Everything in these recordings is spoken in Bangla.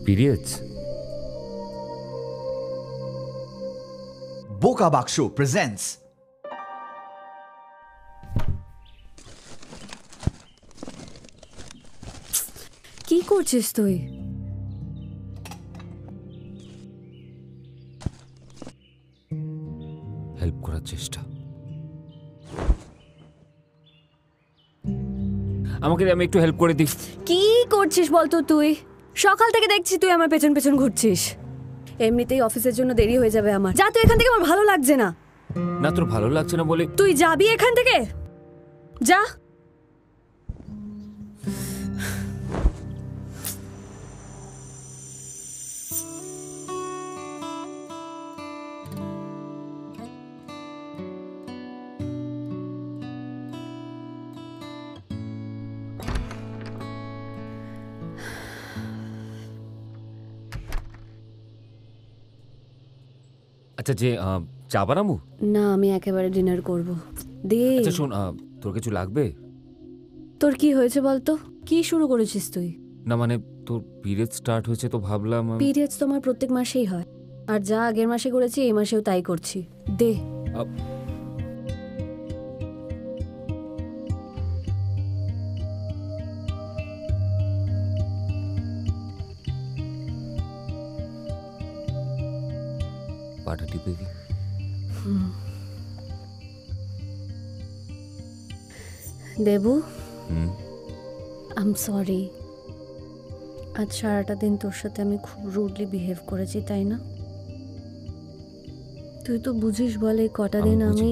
পিরিয়ডস? বোকা বাক্সো প্রেজেন্টস কি করছিস তুই? হেল্প করার চেষ্টা। আমি একটু হেল্প করে দিই। কি করছিস বলতো তুই? সকাল থেকে দেখছি তুই আমার পেছন পেছন ঘুরছিস। এমনিতেই অফিসের জন্য দেরি হয়ে যাবে আমার। যা তুই এখান থেকে, আমার ভালো লাগছে না। না তোর ভালো লাগছে না বলে তুই যাবি এখান থেকে? যা। আচ্ছা যে চা বানাবো? না, আমি একেবারে ডিনার করব। দে। আচ্ছা শোন, তোর কিছু লাগবে? তোর কি হয়েছে বলতো? কি শুরু করেছিস তুই? না মানে তোর পিরিয়ড স্টার্ট হয়েছে তো ভাবলাম। পিরিয়ডস তো আমার প্রত্যেক মাসেই হয়, আর যা আগের মাসে করেছি এই মাসেও তাই করছি। দে। পাটা টিপে দি। Debu, I am sorry. আজ সারাটা দিন তোর সাথে আমি খুব রুডলি বিহেভ করেছি, তাই না? তুই তো বুঝিস বলে কটা দিন আমি।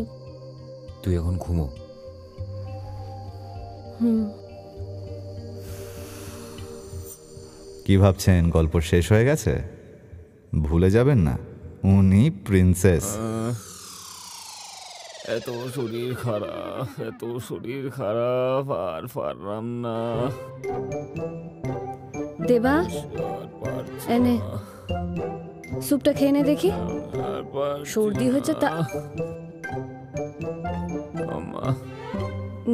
তুই এখন ঘুমো। কি ভাবছেন গল্প শেষ হয়ে গেছে? ভুলে যাবেন না, উনি প্রিন্সেস। এত শরীর খারাপ আর পারলাম না। দেবা, এনে স্যুপটা খেয়ে নে দেখি। সর্দি হয়েছে তা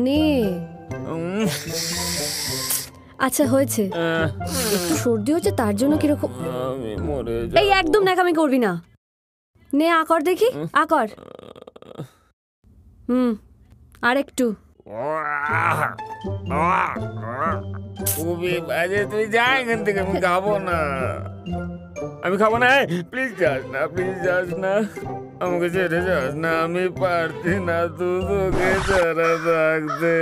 নে। আচ্ছা হয়েছে, একটু সর্দি হচ্ছে তার জন্য কিরকম। এই একদম ন্যাকামি করবি না। নে আকর দেখি, আকর। আর একটু। খুবই বাজে, তুই যা এখান থেকে। আমি খাবো না। প্লিজ যাস না, আমাকে ছেড়ে যাস না। আমি পারছি না তোকে ছাড়া থাকতে।